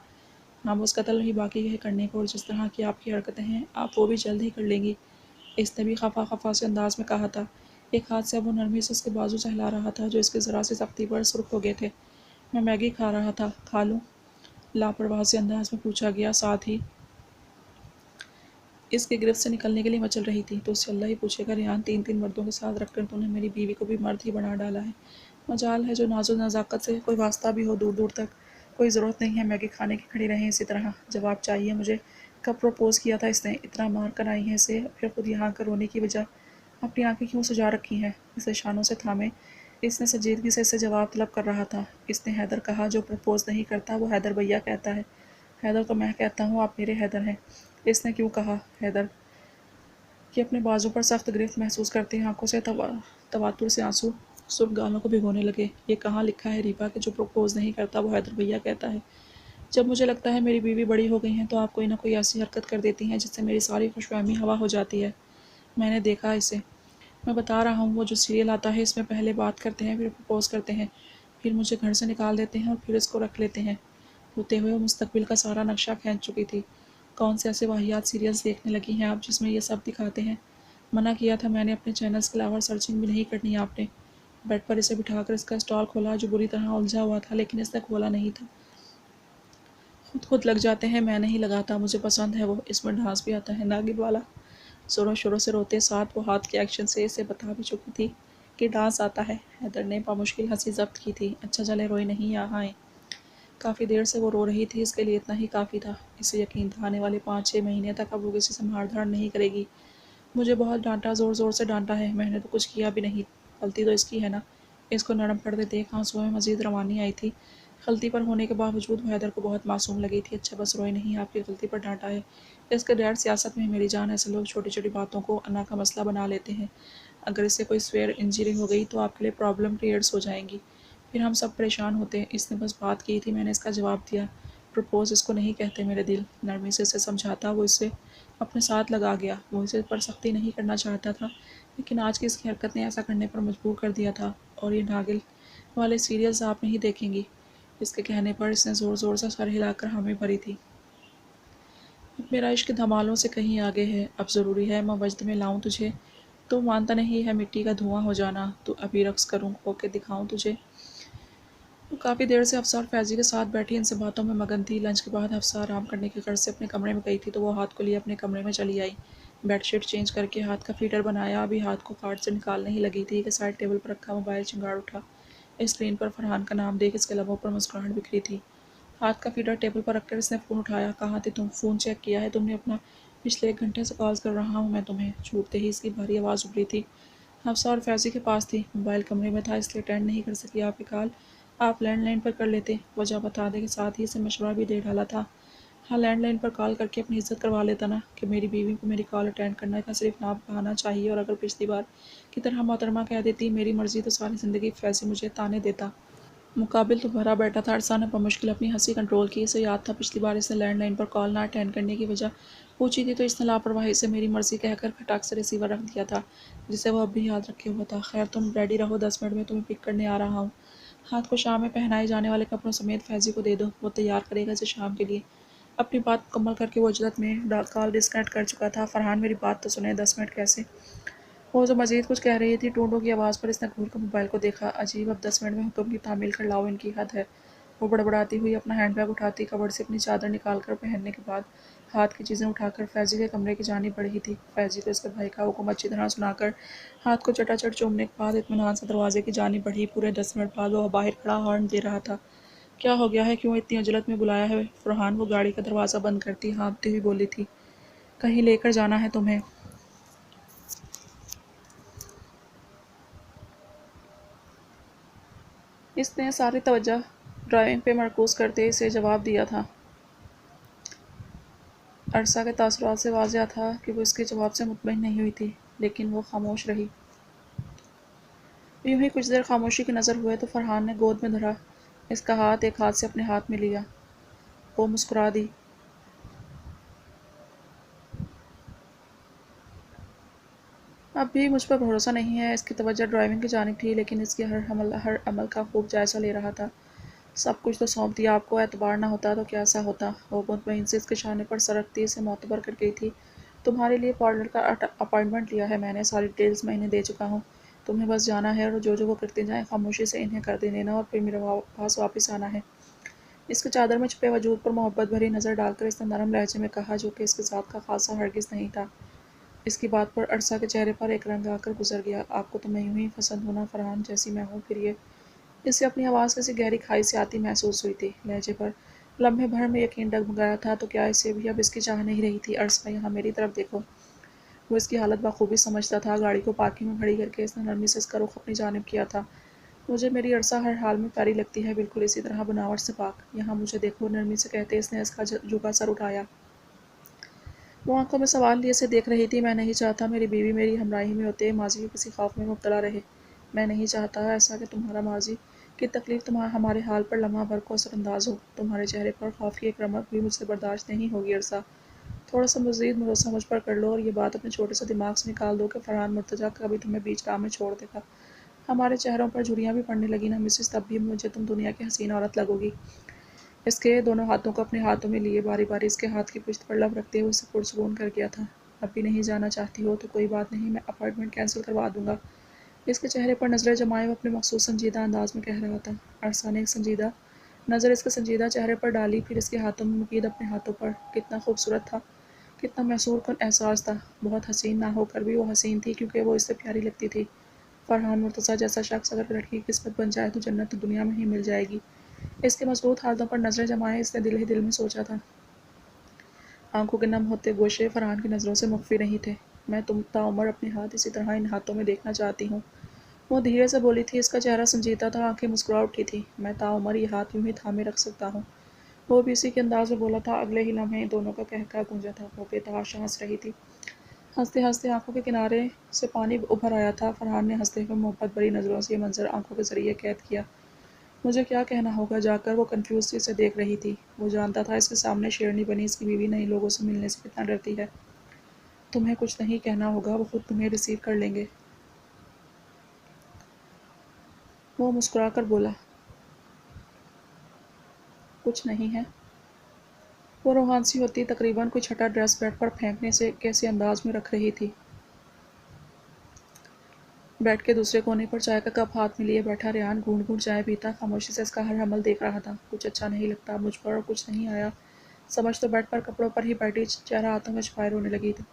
ہاں، بس قتل ہی باقی ہے کرنے کو، اور جس طرح کی آپ کی حرکتیں ہیں آپ وہ بھی جلد ہی کر لیں گی، اس نے بھی خفا سے انداز میں کہا تھا۔ ایک ہاتھ سے اب وہ نرمی سے اس کے بازو سہلا رہا تھا جو اس کی ذرا سی سختی پر سرخ ہو گئے تھے۔ میں میگی کھا رہا تھا، کھا لوں؟ لاپرواہ سے انداز میں پوچھا گیا، ساتھ ہی اس کی گرفت سے نکلنے کے لیے مچل رہی تھی۔ تو اس سے اللہ ہی پوچھے گا، ریحان، تین مردوں کے ساتھ رکھ کر تو نے میری بیوی کو بھی مرد ہی بنا ڈالا ہے۔ مجال ہے جو ناز و نزاکت سے کوئی واسطہ بھی ہو دور دور تک، کوئی ضرورت نہیں ہے میگی کھانے کی، کھڑی رہیں اسی طرح۔ جواب چاہیے مجھے، کب پروپوز کیا تھا اس نے؟ اتنا مار کر آئی ہیں اسے، پھر خود یہاں کر رونے کی وجہ اپنی آنکھیں کیوں سجا رکھی ہیں؟ اسے شانوں سے تھامے اس نے سنجیدگی سے اسے جواب طلب کر رہا تھا۔ اس نے حیدر کہا، جو پرپوز نہیں کرتا وہ حیدر بھیا کہتا ہے۔ حیدر تو میں کہتا ہوں، آپ میرے حیدر ہیں۔ اس نے کیوں کہا؟ حیدر کہ اپنے بازو پر سخت گرفت محسوس کرتے آنکھوں سے تواتر سے آنسو سرخ گالوں کو بھگونے لگے۔ یہ کہاں لکھا ہے ریبا کہ جو پرپوز نہیں کرتا وہ حیدر بھیا کہتا ہے؟ جب مجھے لگتا ہے میری بیوی بڑی ہو گئی ہیں تو آپ کوئی نہ کوئی ایسی حرکت کر دیتی ہیں جس سے میری ساری خوش فہمی ہوا ہو جاتی ہے۔ میں نے دیکھا اسے، میں بتا رہا ہوں، وہ جو سیریل آتا ہے اس میں پہلے بات کرتے ہیں، پھر پرپوز کرتے ہیں، پھر مجھے گھر سے نکال دیتے ہیں اور پھر اس کو رکھ لیتے ہیں۔ روتے ہوئے وہ مستقبل کا سارا نقشہ کھینچ چکی تھی۔ کون سے ایسے واہیات سیریلز دیکھنے لگی ہیں آپ جس میں یہ سب دکھاتے ہیں؟ منع کیا تھا میں نے، اپنے چینلز کے علاوہ سرچنگ بھی نہیں کرنی آپ نے۔ بیڈ پر اسے بٹھا کر اس کا اسٹال کھولا جو بری طرح الجھا ہوا تھا، لیکن اس نے کھولا نہیں تھا۔ خود لگ جاتے ہیں، میں نہیں لگاتا، مجھے پسند ہے وہ، اس میں ڈانس بھی آتا ہے، ناگن والا۔ زوروں شوروں سے روتے ساتھ وہ ہاتھ کے ایکشن سے اسے بتا بھی چکی تھی کہ ڈانس آتا ہے۔ حیدر نے بامشکل ہنسی ضبط کی تھی۔ اچھا چلے روئی نہیں یہاں آئیں۔ کافی دیر سے وہ رو رہی تھی، اس کے لیے اتنا ہی کافی تھا۔ اسے یقین تھا آنے والے 5-6 مہینے تک اب وہ کسی سے مار دھاڑ نہیں کرے گی۔ مجھے بہت ڈانٹا، زور زور سے ڈانٹا ہے، میں نے تو کچھ کیا بھی نہیں، غلطی تو اس کی ہے نا۔ اس کو نرم پڑتے دیکھ آنسوؤں میں مزید روانی آئی تھی۔ غلطی پر ہونے کے باوجود وہ حیدر کو بہت معصوم لگی تھی۔ اچھا بس روئی نہیں، آپ کی غلطی پر ڈانٹا ہے۔ اس کے ڈیڈ سیاست میں میری جان، ایسے لوگ چھوٹی چھوٹی باتوں کو انا کا مسئلہ بنا لیتے ہیں۔ اگر اس سے کوئی سویئر انجری ہو گئی تو آپ کے لیے پرابلم کریٹس ہو جائیں گی، پھر ہم سب پریشان ہوتے ہیں۔ اس نے بس بات کی تھی، میں نے اس کا جواب دیا۔ پرپوز اس کو نہیں کہتے میرے دل، نرمی سے اسے سمجھاتا وہ اسے اپنے ساتھ لگا گیا۔ وہ اسے پر سختی نہیں کرنا چاہتا تھا، لیکن آج کی اس کی حرکت نے ایسا کرنے پر مجبور کر دیا تھا۔ اور یہ ناگل والے سیریلز آپ نہیں دیکھیں گی؟ اس کے کہنے پر اس نے زور زور سے سر ہلا کر حامی بھری تھی۔ اب میرا عشق دھمالوں سے کہیں آگے ہے، اب ضروری ہے میں وجد میں لاؤں تجھے۔ تو مانتا نہیں ہے مٹی کا دھواں ہو جانا، تو ابھی رقص کروں ہو کے دکھاؤں تجھے۔ وہ کافی دیر سے حفصہ اور فیضی کے ساتھ بیٹھی ان سے باتوں میں مگن تھی۔ لنچ کے بعد حفصہ آرام کرنے کی غرض سے اپنے کمرے میں گئی تھی تو وہ ہاتھ کو لیے اپنے کمرے میں چلی آئی۔ بیڈ شیٹ چینج کر کے ہاتھ کا فیڈر بنایا، ابھی ہاتھ کو کارڈ سے نکالنے ہی لگی تھی کہ سائڈ ٹیبل پر رکھا موبائل چنگاڑ اٹھا۔ اسکرین پر فرحان کا نام دیکھ اس کے لبوں پر مسکراہٹ بکھری تھی۔ ہاتھ کا فیڈر ٹیبل پر رکھ کر اس نے فون اٹھایا۔ کہاں تھے تم؟ فون چیک کیا ہے تم نے اپنا؟ پچھلے 1 گھنٹے سے کالز کر رہا ہوں میں تمہیں۔ چھوٹتے ہی اس کی بھاری آواز ابھری تھی۔ حفصہ اور فیضی کے پاس تھی، موبائل کمرے میں تھا اس لیے اٹینڈ نہیں کر سکی آپ کی کال۔ آپ لینڈ لائن پر کر لیتے، وجہ بتا دے کے ساتھ ہی اسے مشورہ بھی دے ڈالا تھا۔ ہاں لینڈ لائن پر کال کر کے اپنی عزت کروا لیتا نا، کہ میری بیوی کو میری کال اٹینڈ کرنا کا صرف نام بہانا چاہیے، اور اگر پچھلی بار کی طرح محترمہ کہہ دیتی میری مرضی تو ساری زندگی فیضی مجھے تانے دیتا۔ مقابل تو بھرا بیٹھا تھا۔ عرصہ نے بمشکل اپنی ہنسی کنٹرول کی۔ اسے یاد تھا پچھلی بار اس نے لینڈ لائن پر کال نہ اٹینڈ کرنے کی وجہ پوچھی تھی تو اس نے لاپرواہی سے میری مرضی کہہ کر کھٹاک سے ریسیور رکھ دیا تھا، جسے وہ اب بھی یاد رکھے ہوا تھا۔ خیر تم ریڈی رہو، 10 منٹ میں تمہیں پک کرنے آ رہا ہوں۔ ہاتھ کو شام میں پہنائے جانے والے کپڑوں سمیت فیضی کو دے دو، وہ تیار کرے گا اسے شام کے لیے۔ اپنی بات مکمل کر کے وہ عجلت میں کال ڈسکنیکٹ کر چکا تھا۔ فرحان میری بات تو سنیں، 10 منٹ کیسے؟ وہ جو مزید کچھ کہہ رہی تھی، ٹونڈوں کی آواز پر اس نے گھور کر موبائل کو دیکھا۔ عجیب، اب 10 منٹ میں حکم کی تعمیل کر لاؤ، ان کی حد ہے۔ وہ بڑبڑاتی ہوئی اپنا ہینڈ بیگ اٹھاتی کبرڈ سے اپنی چادر نکال کر پہننے کے بعد ہاتھ کی چیزیں اٹھا کر فیضی کے کمرے کی جانب بڑھی تھی۔ فیضی کو اس کے بھائی کا حکم اچھی طرح سنا کر ہاتھ کو چٹا چٹ چومنے کے بعد اطمینان سے دروازے کی جانب بڑھی۔ پورے 10 منٹ بعد وہ باہر کھڑا ہارن دے رہا تھا۔ کیا ہو گیا ہے؟ کیوں اتنی عجلت میں بلایا ہے؟ فرحان وہ گاڑی کا دروازہ بند کرتی ہانپتی ہوئی بولی تھی۔ کہیں لے کر جانا ہے تمہیں؟ اس نے ساری توجہ ڈرائیونگ پہ مرکوز کرتے اسے جواب دیا تھا۔ عرصہ کے تاثرات سے واضح تھا کہ وہ اس کے جواب سے مطمئن نہیں ہوئی تھی، لیکن وہ خاموش رہی۔ یوں ہی کچھ دیر خاموشی کی نظر ہوئے تو فرحان نے گود میں دھرا اس کا ہاتھ ایک ہاتھ سے اپنے ہاتھ میں لیا۔ وہ مسکرا دی۔ اب بھی مجھ پر بھروسہ نہیں ہے۔ اس کی توجہ ڈرائیونگ کی جانب تھی، لیکن اس کی ہر عمل کا خوب جائزہ لے رہا تھا۔ سب کچھ تو سونپ دیا آپ کو، اعتبار نہ ہوتا تو کیسا ہوتا؟ وہ مطمئن سے اس کے شانے پر سر رکھتی اسے معتبر کر گئی تھی۔ تمہارے لیے پارلر کا اپائنٹمنٹ لیا ہے میں نے، ساری ڈیٹیلز میں انہیں دے چکا ہوں، تمہیں بس جانا ہے اور جو وہ کرتے جائیں خاموشی سے انہیں کر دینا، اور پھر میرے پاس واپس آنا ہے۔ اس کے چادر میں چھپے وجود پر محبت بھری نظر ڈال کر اس نے نرم لہجے میں کہا، جو کہ اس کے ذات کا خاصہ ہرگز نہیں تھا۔ اس کی بات پر عرصہ کے چہرے پر ایک رنگ آ کر گزر گیا۔ آپ کو تو میں یوں ہی پسند ہوں نا فرحان، جیسی میں ہوں، پھر یہ؟ اسے اپنی آواز کسی گہری کھائی سے آتی محسوس ہوئی تھی۔ لہجے پر لمحے بھر میں یقین ڈگمگایا تھا، تو کیا اسے بھی اب اس کی چاہ نہیں رہی تھی؟ عرصہ یہاں میری طرف دیکھو۔ وہ اس کی حالت بخوبی سمجھتا تھا۔ گاڑی کو پارکنگ میں کھڑی کر کے اس نے نرمی سے اس کا رخ اپنی جانب کیا تھا۔ مجھے میری عرصہ ہر حال میں پیاری لگتی ہے، بالکل اسی طرح بناوٹ سے پاک۔ یہاں مجھے دیکھو، نرمی سے کہتے اس نے اس کا جھکا سر اٹھایا۔ وہ آنکھوں میں سوال لیے اسے دیکھ رہی تھی۔ میں نہیں چاہتا میری بیوی میری ہمراہی میں ہوتے ماضی کے کسی خوف میں مبتلا رہے۔ میں نہیں چاہتا ایسا کہ تمہارا ماضی کی تکلیف ہمارے حال پر لمحہ بھر کو اثر انداز ہو۔ تمہارے چہرے پر خوف کی ایک رمق بھی مجھ سے برداشت نہیں ہوگی عرصہ۔ تھوڑا سا مزید بھروسہ مجھ پر کر لو، اور یہ بات اپنے چھوٹے سے دماغ سے نکال دو کہ فرحان مرتضیٰ کبھی تمہیں بیچ راہ میں چھوڑ دے گا۔ ہمارے چہروں پر جھریاں بھی پڑنے لگی نا مسز، تب بھی مجھے تم دنیا کی حسین عورت لگو گی۔ اس کے دونوں ہاتھوں کو اپنے ہاتھوں میں لیے باری باری اس کے ہاتھ کی پشت پر لب رکھتے ہوئے اسے پرسکون کر گیا تھا۔ اب بھی نہیں جانا چاہتی ہو تو کوئی بات نہیں، میں اپائنٹمنٹ کینسل کروا دوں گا۔ اس کے چہرے پر نظریں جمائے وہ اپنے مخصوص سنجیدہ انداز میں کہہ رہا تھا۔ عرصہ نے ایک سنجیدہ نظر اس کے سنجیدہ چہرے پر ڈالی، پھر اس کے ہاتھوں میں مقید اپنے ہاتھوں پر۔ کتنا خوبصورت تھا، کتنا محصور کن احساس تھا۔ بہت حسین نہ ہو کر بھی وہ حسین تھی، کیونکہ وہ اس سے پیاری لگتی تھی۔ فرحان مرتضیٰ جیسا شخص اگر لڑکی کی قسمت بن جائے تو جنت تو دنیا میں ہی مل جائے گی۔ اس کے مضبوط ہاتھوں پر نظریں جمائے اس نے دل ہی دل میں سوچا تھا۔ آنکھوں کے نم ہوتے گوشے فرحان کی نظروں سے مخفی نہیں تھے۔ میں تم تاعمر اپنے ہاتھ اسی طرح ان ہاتھوں میں دیکھنا چاہتی ہوں۔ وہ دھیرے سے بولی تھی، اس کا چہرہ سنجیدہ تھا، آنکھیں مسکرا اٹھی تھی۔ میں تاعمر یہ ہاتھ یوں ہی تھامے رکھ سکتا ہوں۔ وہ بھی اسی کے انداز میں بولا تھا۔ اگلے ہی لمحے دونوں کا قہقہ گونجا تھا۔ وہ بے تحاشا ہنس رہی تھی۔ ہنستے ہنستے آنکھوں کے کنارے سے پانی ابھر آیا تھا۔ فرحان نے ہنستے ہوئے محبت بھری نظروں سے یہ منظر آنکھوں کے ذریعے قید کیا۔ مجھے کیا کہنا ہوگا جا کر؟ وہ کنفیوز سی اسے دیکھ رہی تھی۔ وہ جانتا تھا اس کے سامنے شیرنی بنی اس کی بیوی نئے لوگوں سے ملنے سے کتنا ڈرتی ہے۔ تمہیں کچھ نہیں کہنا ہوگا، وہ خود تمہیں ریسیو کر لیں گے۔ وہ مسکرا کر بولا۔ کچھ نہیں ہے۔ وہ روحان سی ہوتی تقریباً کوئی چھٹا ڈریس بیڈ پر پھینکنے سے کیسے انداز میں رکھ رہی تھی۔ بیڈ کے دوسرے کونے پر چائے کا کپ ہاتھ میں لیے بیٹھا ریان گھونٹ گھونٹ چائے پیتا خاموشی سے اس کا ہر عمل دیکھ رہا تھا۔ کچھ اچھا نہیں لگتا مجھ پر اور کچھ نہیں آیا سمجھ تو بیڈ پر کپڑوں پر ہی بیٹھی چہرہ ہاتھوں میں چھپائے رونے لگی تھی۔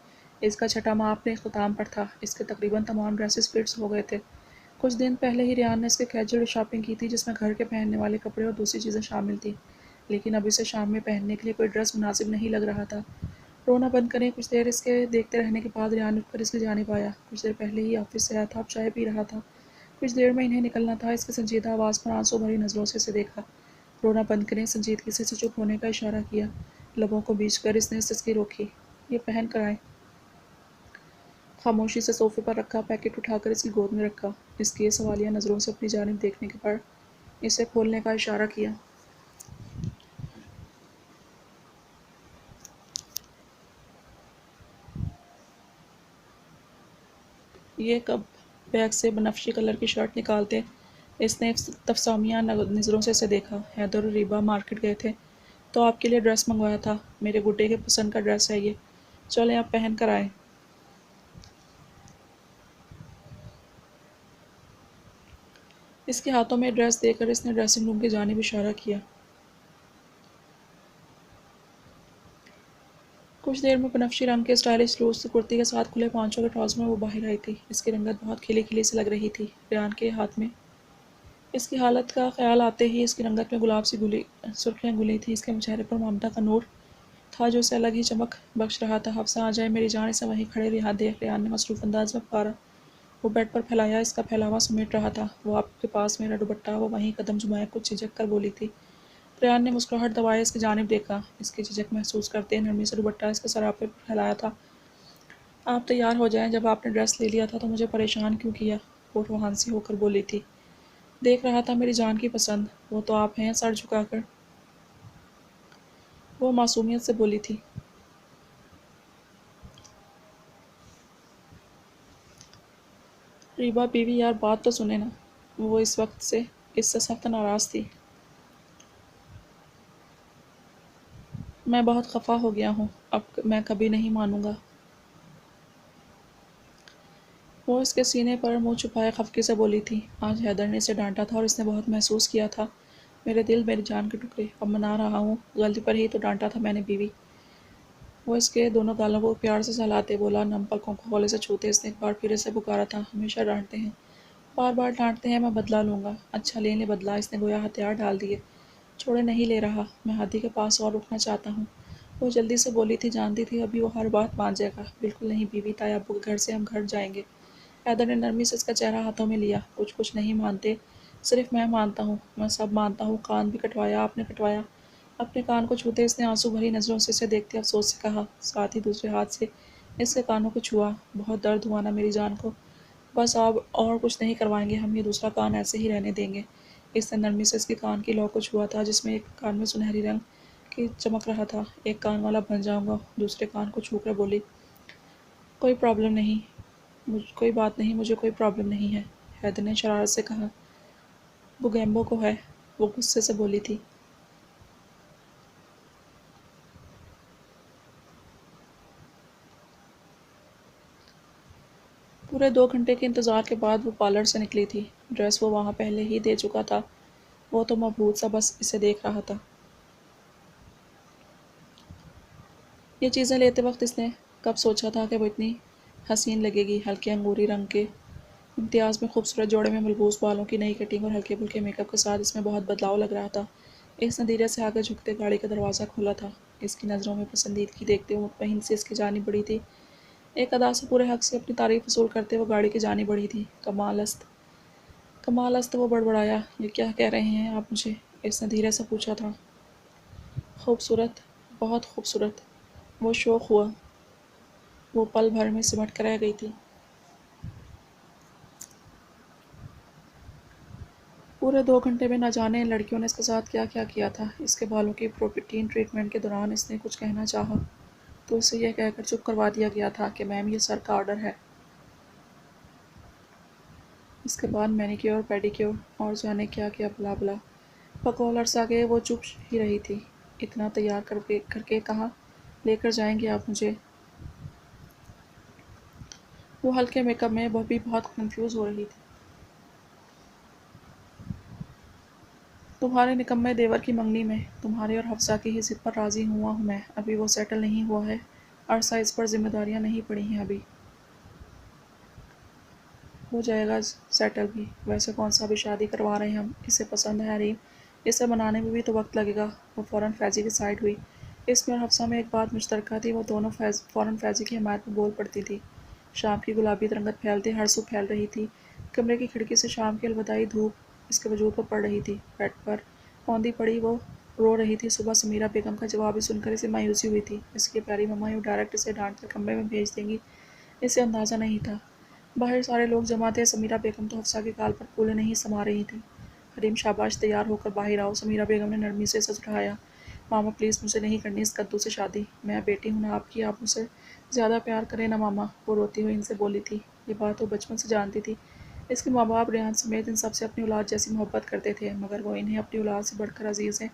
اس کا چھٹا ماہ اپنے اختتام پر تھا۔ اس کے تقریباً تمام ڈریسز فٹس ہو گئے تھے۔ کچھ دن پہلے ہی ریان نے اس کے کیجول شاپنگ کی تھی جس میں گھر کے پہننے والے کپڑے اور دوسری چیزیں شامل تھیں، لیکن اب اسے شام میں پہننے کے لیے کوئی ڈریس مناسب نہیں لگ رہا تھا۔ رونا بند کریں کچھ دیر اس کے دیکھتے رہنے کے بعد ریان اٹھ کر اس کی جانب آیا۔ کچھ دیر پہلے ہی آفس سے آیا تھا، اب چائے پی رہا تھا۔ کچھ دیر میں انہیں نکلنا تھا۔ اس کی سنجیدہ آواز پر آنسو بھری نظروں سے اسے دیکھا۔ رونا بند کریں، سنجیدگی سے اسے چپ ہونے کا اشارہ کیا۔ لبوں کو بیچ کر اس نے سسکی روکی۔ یہ پہن کر آئیں۔ خاموشی سے صوفے پر رکھا پیکٹ اٹھا کر اس کی گود میں رکھا۔ اس کی سوالیہ نظروں سے اپنی جانب دیکھنے کے پر اسے کھولنے کا اشارہ کیا۔ یہ کب؟ بیگ سے بنفشی کلر کی شرٹ نکالتے اس نے تفسامیہ نظروں سے اسے دیکھا۔ حیدر اور ریبا مارکیٹ گئے تھے تو آپ کے لیے ڈریس منگوایا تھا۔ میرے گڈے کے پسند کا ڈریس ہے یہ، چلیں آپ پہن کر آئیں۔ اس کے ہاتھوں میں ڈریس دے کر اس نے ڈریسنگ روم کی جانب اشارہ کیا۔ کچھ دیر میں بنفشی رنگ کے سٹائلش لوز کرتی کے ساتھ کھلے پانچوں کے ٹراؤزر میں وہ باہر آئی تھی۔ اس کی رنگت بہت کھلی کھلی سی لگ رہی تھی۔ ریان کے ہاتھ میں اس کی حالت کا خیال آتے ہی اس کی رنگت میں گلاب سی سرخیاں گلی تھیں۔ اس کے چہرے پر ممتا کا نور تھا جو اسے الگ ہی چمک بخش رہا تھا۔ حفصہ آ جائے میری جان، اسے وہیں کھڑے دیکھ ریان نے مصروف انداز میں پکارا۔ وہ بیڈ پر پھیلایا اس کا پھیلاوا سمیٹ رہا تھا۔ وہ آپ کے پاس میرا دوپٹہ، وہ وہیں قدم جمائے کچھ جھجک کر بولی تھی۔ ریان نے مسکراہٹ دبائے اس کی جانب دیکھا۔ اس کی جھجک محسوس کرتے نرمی سے دوپٹہ اس کے سراپے پر پھیلایا تھا۔ آپ تیار ہو جائیں، جب آپ نے ڈریس لے لیا تھا تو مجھے پریشان کیوں کیا؟ وہ روحان سی ہو کر بولی تھی۔ دیکھ رہا تھا میری جان کی پسند، وہ تو آپ ہیں سر جھکا کر۔ وہ معصومیت سے بولی تھی۔ ریبا بیوی یار بات تو سنے نا۔ وہ اس سے سخت ناراض تھی۔ میں بہت خفا ہو گیا ہوں، اب میں کبھی نہیں مانوں گا۔ وہ اس کے سینے پر منہ چھپائے خفگی سے بولی تھی۔ آج حیدر نے اسے ڈانٹا تھا اور اس نے بہت محسوس کیا تھا۔ میرے دل، میری جان کے ٹکڑے، اب منا رہا ہوں، غلطی پر ہی تو ڈانٹا تھا میں نے بیوی۔ وہ اس کے دونوں گالوں کو پیار سے سہلاتے بولا۔ نم پلکوں کو ہولے سے چھوتے اس نے ایک بار پھر اسے پکارا تھا۔ ہمیشہ ڈانٹتے ہیں، بار بار ڈانٹتے ہیں، میں بدلہ لوں گا۔ اچھا لے لیں بدلہ، اس نے گویا ہتھیار ڈال دیے۔ چھوڑے نہیں لے رہا، میں ہادی کے پاس اور رکنا چاہتا ہوں۔ وہ جلدی سے بولی تھی، جانتی تھی ابھی وہ ہر بات مان جائے گا۔ بالکل نہیں بیوی، تائی ابو کے گھر سے ہم گھر جائیں گے۔ حیدر نے نرمی سے اس کا چہرہ ہاتھوں میں لیا۔ کچھ نہیں مانتے، صرف میں مانتا ہوں، میں سب مانتا ہوں۔ کان بھی کٹوایا آپ نے کٹوایا؟ اپنے کان کو چھوتے اس نے آنسو بھری نظروں سے اسے دیکھتے افسوس سے کہا، ساتھ ہی دوسرے ہاتھ سے اس کے کانوں کو چھوا۔ بہت درد ہوا نا میری جان کو؟ بس اب اور کچھ نہیں کروائیں گے ہم، یہ دوسرا کان ایسے ہی رہنے دیں گے۔ اس نے نرمی سے اس کے کان کی لو کو چھوا تھا جس میں ایک کان میں سنہری رنگ کی چمک رہا تھا۔ ایک کان والا بن جاؤں گا، دوسرے کان کو چھو کر بولی۔ کوئی پرابلم نہیں، کوئی بات نہیں، مجھے کوئی پرابلم نہیں ہے، حیدر نے شرارت سے کہا۔ بگیمبو کو ہے، وہ غصے سے بولی تھی۔ پورے 2 گھنٹے کے انتظار کے بعد وہ پارلر سے نکلی تھی۔ ڈریس وہ وہاں پہلے ہی دے چکا تھا، وہ تو مبہوت سا بس اسے دیکھ رہا تھا۔ یہ چیزیں لیتے وقت اس نے کب سوچا تھا کہ وہ اتنی حسین لگے گی؟ ہلکے انگوری رنگ کے امتیاز میں خوبصورت جوڑے میں ملبوس بالوں کی نئی کٹنگ اور ہلکے پھلکے میک اپ کے ساتھ اس میں بہت بدلاؤ لگ رہا تھا۔ اس نے دھیرے سے آگے جھکتے گاڑی کا دروازہ کھولا تھا۔ اس کی نظروں میں پسندیدگی دیکھتے ہوئے مطمئن سی اس کی جانب بڑھی تھی۔ ایک ادا سے پورے حق سے اپنی تعریف وصول کرتے ہوئے گاڑی کی جانب بڑھی تھی۔ کمال است، کمال است، وہ بڑبڑایا۔ یہ کیا کہہ رہے ہیں آپ مجھے؟ اس نے دھیرے سے پوچھا تھا۔ خوبصورت، بہت خوبصورت۔ وہ شوق ہوا۔ وہ پل بھر میں سمٹ کر رہ گئی تھی۔ پورے 2 گھنٹے میں نہ جانے ان لڑکیوں نے اس کے ساتھ کیا کیا کیا تھا۔ اس کے بالوں کی پروٹین ٹریٹمنٹ کے دوران اس نے کچھ کہنا چاہا تو اسے یہ کہہ کر چپ کروا دیا گیا تھا کہ میم یہ سر کا آرڈر ہے۔ اس کے بعد مینیکیور، پیڈیکیور اور جانے کیا کیا بلا بلا۔ بقول عرصہ گئے وہ چپ ہی رہی تھی۔ اتنا تیار کر کے کہاں لے کر جائیں گے آپ مجھے؟ وہ ہلکے میک اپ میں وہ بھی بہت کنفیوز ہو رہی تھی۔ تمہارے نکمے دیور کی منگنی میں تمہارے اور حفصہ کی ہی ضد پر راضی ہوا ہوں میں۔ ابھی وہ سیٹل نہیں ہوا ہے۔ عرصہ اس پر ذمہ داریاں نہیں پڑی ہیں ابھی۔ ہو جائے گا سیٹل بھی۔ ویسے کون سا ابھی شادی کروا رہے ہیں ہم؟ اسے پسند ہے حریم، اسے منانے میں بھی تو وقت لگے گا۔ وہ فوراً فیضی کی سائڈ ہوئی۔ اس میں اور حفصہ میں ایک بات مشترکہ تھی، وہ دونوں فوراً فیضی کی حمایت میں بول پڑتی تھی۔ شام کی گلابی رنگت پھیلتے ہر سو پھیل رہی تھی۔ کمرے کی کھڑکی سے شام کی الوداعی دھوپ اس کے وجود پر پڑ رہی تھی۔ بیڈ پر اوندھی پڑی وہ رو رہی تھی۔ صبح سمیرہ بیگم کا جواب ہی سن کر اسے مایوسی ہوئی تھی۔ اس کی پیاری مما یوں ڈائریکٹ اسے ڈانٹ کر کمرے میں بھیج دیں گی، اسے اندازہ نہیں تھا۔ باہر سارے لوگ جمع تھے۔ سمیرہ بیگم تو حفصہ کے گال پر پھولے نہیں سما رہی تھیں۔ حریم شاباش، تیار ہو کر باہر آؤ۔ سمیرہ بیگم نے نرمی سے اسے اٹھایا۔ ماما پلیز، مجھے نہیں کرنی اس کدو سے شادی۔ میں بیٹی ہوں نا آپ کی، آپ مجھ سے زیادہ پیار کریں نا ماما، وہ روتی ہوئی ان سے بولی تھی۔ یہ بات وہ بچپن سے جانتی تھی۔ اس کے ماں باپ ریحان سمیت ان سب سے اپنی اولاد جیسی محبت کرتے تھے، مگر وہ انہیں اپنی اولاد سے بڑھ کر عزیز ہیں،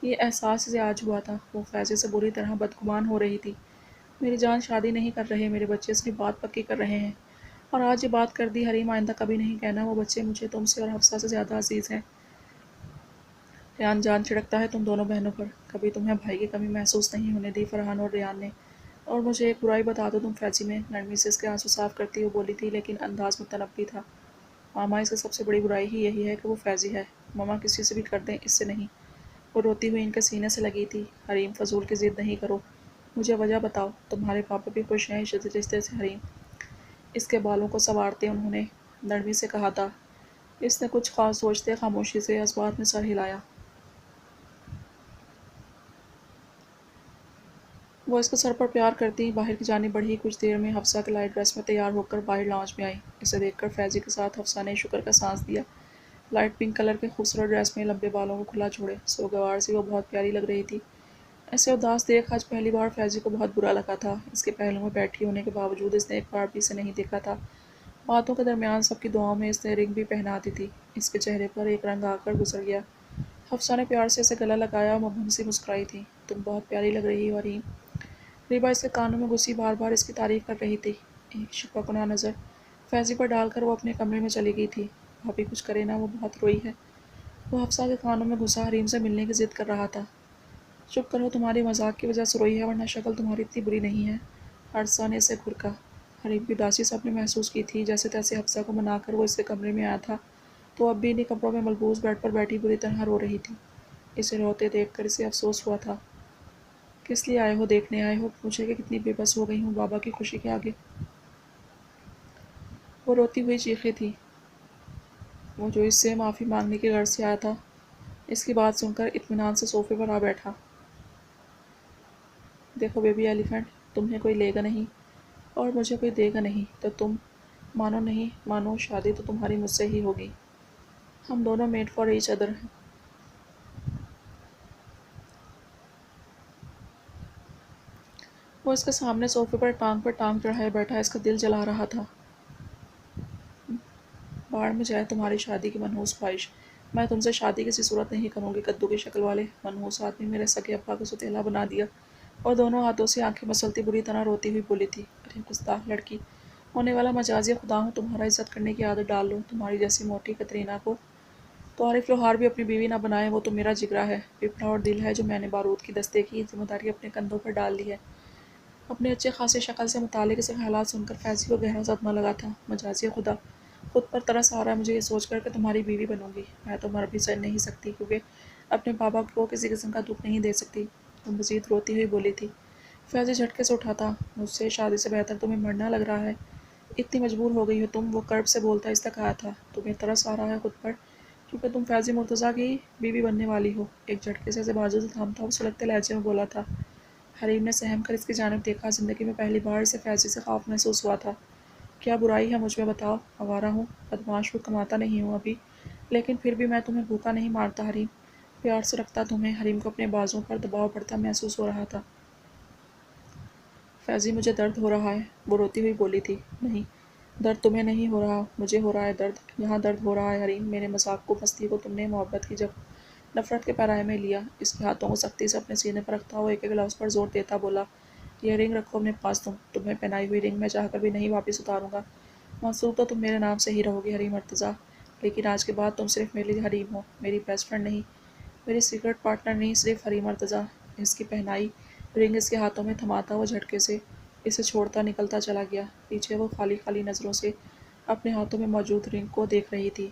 یہ احساس اسے آج ہوا تھا۔ وہ فیضے سے بری طرح بدگمان ہو رہی تھی۔ میری جان شادی نہیں کر رہے میرے بچے، صرف بات پکی کر رہے ہیں، اور آج یہ بات کر دی حریم، آئندہ کبھی نہیں کہنا وہ بچے مجھے تم سے اور حفصہ سے زیادہ عزیز ہیں۔ ریحان جان چھڑکتا ہے تم دونوں بہنوں پر، کبھی تمہیں بھائی کی کمی محسوس نہیں ہونے دی فرحان اور ریحان نے۔ اور مجھے ایک برائی بتا دو تم فیضی میں، نرمی سے اس کے آنسو صاف کرتی ہوئی بولی تھی، لیکن انداز متنبی تھا۔ ماما اس کی سب سے بڑی برائی ہی یہی ہے کہ وہ فیضی ہے۔ ماما کسی سے بھی کر دیں، اس سے نہیں۔ وہ روتی ہوئی ان کے سینے سے لگی تھی۔ حریم فضول کی ضد نہیں کرو، مجھے وجہ بتاؤ، تمہارے پاپا بھی خوش ہیں اس رشتے سے؟ حریم اس کے بالوں کو سنوارتے انہوں نے نرمی سے کہا تھا۔ اس نے کچھ خاص سوچتے خاموشی سے اسبات میں سر ہلایا۔ وہ اس کے سر پر پیار کرتی باہر کی جانب بڑھی۔ کچھ دیر میں حفصہ کے لائٹ ڈریس میں تیار ہو کر باہر لاؤنج میں آئی۔ اسے دیکھ کر فیضی کے ساتھ حفصہ نے شکر کا سانس دیا۔ لائٹ پنک کلر کے خوبصورت ڈریس میں لمبے بالوں کو کھلا چھوڑے سوگوار سی وہ بہت پیاری لگ رہی تھی۔ ایسے اداس دیکھ آج پہلی بار فیضی کو بہت برا لگا تھا۔ اس کے پہلو میں بیٹھی ہونے کے باوجود اس نے ایک بار بھی اسے نہیں دیکھا تھا۔ باتوں کے درمیان سب کی دعاؤں میں اس نے رنگ بھی پہنا دی تھی۔ اس کے چہرے پر ایک رنگ آ کر گزر گیا۔ حفصہ نے پیار سے اسے گلا لگایا اور مبہم سی مسکرائی تھی۔ تم بہت پیاری لگ رہی ہو حریم۔ ریبا اس کے کانوں میں گھسی بار بار اس کی تعریف کر رہی تھی۔ ایک شفقت کناں نظر فیضی پر ڈال کر وہ اپنے کمرے میں چلی گئی تھی۔ بھابھی کچھ کرے نا، وہ بہت روئی ہے۔ وہ حفصہ کے کانوں میں گھسا حریم سے ملنے کی ضد کر رہا تھا۔ چپ کرو، تمہاری مذاق کی وجہ سے روئی ہے، ورنہ شکل تمہاری اتنی بری نہیں ہے۔ عرصہ نے اسے گھرکا۔ حریم کی اداسی سب نے محسوس کی تھی۔ جیسے تیسے حفصہ کو منا کر وہ اس کے کمرے میں آیا تھا تو اب بھی انہی کپڑوں میں ملبوس بیڈ پر بیٹھی بری طرح رو رہی تھی۔ اسے روتے دیکھ کر اسے افسوس ہوا تھا۔ کس لیے آئے ہو؟ دیکھنے آئے ہو مجھے کہ کتنی بے بس ہو گئی ہوں بابا کی خوشی کے آگے؟ وہ روتی ہوئی چیخی تھی۔ وہ جو اس سے معافی مانگنے کی غرض سے آیا تھا، اس کی بات سن کر اطمینان سے صوفے پر آ بیٹھا۔ دیکھو بیبی ایلیفینٹ، تمہیں کوئی لے گا نہیں اور مجھے کوئی دے گا نہیں، تو تم مانو نہیں مانو، شادی تو تمہاری مجھ سے ہی ہوگی۔ ہم دونوں میڈ فار ایچ ادر ہیں۔ وہ اس کے سامنے صوفے پر ٹانگ چڑھائے بیٹھا، اس کا دل جلا رہا تھا۔ باڑ میں جائے تمہاری شادی کی منحوس خواہش، میں تم سے شادی کسی صورت نہیں کروں گی، کدو کی شکل والے منحوس آدمی، میرے سگے ابا کو سوتیلا بنا دیا۔ اور دونوں ہاتھوں سے آنکھیں مسلتی بری طرح روتی ہوئی بولی تھی، ارے گستاخ لڑکی، ہونے والا مجازی خدا ہوں، تمہارا عزت کرنے کی عادت ڈال لوں، تمہاری جیسی موٹی کترینا کو تو عارف لوہار بھی اپنی بیوی نہ بنائے، وہ تو میرا جگرا ہے، پھپھڑا اور دل ہے جو میں نے بارود کی دستے کی ذمہ داری اپنے کندھوں پر ڈال لی ہے۔ اپنے اچھے خاصے شکل سے متعلق اسے خیالات سن کر فیضی کو گہرا صدمہ لگا تھا۔ مجازی خدا، خود پر ترس آ رہا ہے مجھے یہ سوچ کر کہ تمہاری بیوی بنوں گی۔ میں تو مر بھی نہیں سکتی کیونکہ اپنے بابا کو کسی قسم کا دکھ نہیں دے سکتی۔ وہ مزید روتی ہوئی بولی تھی۔ فیضی جھٹکے سے اٹھا تھا۔ مجھ سے شادی سے بہتر تمہیں مرنا لگ رہا ہے۔ اتنی مجبور ہو گئی ہو تم، وہ کرب سے بولتا اس تک آیا تھا۔ تمہیں ترس آ رہا ہے خود پر کیونکہ تم فیضی مرتضیٰ کی بیوی بننے والی ہو۔ ایک جھٹکے سے اسے بازو سے تھامتا ہوا سلگتے لہجے میں بولا تھا۔ حریم نے سہم کر اس کی جانب دیکھا۔ زندگی میں پہلی بار اسے فیضی سے خوف محسوس ہوا تھا۔ کیا برائی ہے مجھ میں بتاؤ؟ آوارہ ہوں، بدمعاش ہوں، کماتا نہیں ہوں ابھی، لیکن پھر بھی میں تمہیں بھوکا نہیں مارتا حریم، پیار سے رکھتا تمہیں۔ حریم کو اپنے بازوؤں پر دباؤ بڑھتا محسوس ہو رہا تھا۔ فیضی مجھے درد ہو رہا ہے، وہ روتی ہوئی بولی تھی۔ نہیں، درد تمہیں نہیں ہو رہا، مجھے ہو رہا ہے درد، یہاں درد ہو رہا ہے حریم۔ میرے مذاق کو، مستی کو تم نے محبت کی جگہ نفرت کے پیرائے میں لیا۔ اس کے ہاتھوں کو سختی سے اپنے سینے پر رکھتا ہوا ایک ایک لفظ پر زور دیتا بولا، یہ رنگ رکھو اپنے پاس، تمہیں پہنائی ہوئی رنگ میں چاہ کر بھی نہیں واپس اتاروں گا۔ منسوخ تو تم میرے نام سے ہی رہو گی حریم مرتضیٰ، لیکن آج کے بعد تم صرف میرے لیے حریم ہو، میری بیسٹ فرینڈ نہیں، میری سیکرٹ پارٹنر نہیں، صرف حریم مرتضیٰ۔ اس کی پہنائی رنگ اس کے ہاتھوں میں تھماتا ہوا جھٹکے سے اسے چھوڑتا نکلتا چلا گیا۔ پیچھے وہ خالی خالی نظروں سے اپنے ہاتھوں میں موجود رنگ کو دیکھ رہی تھی۔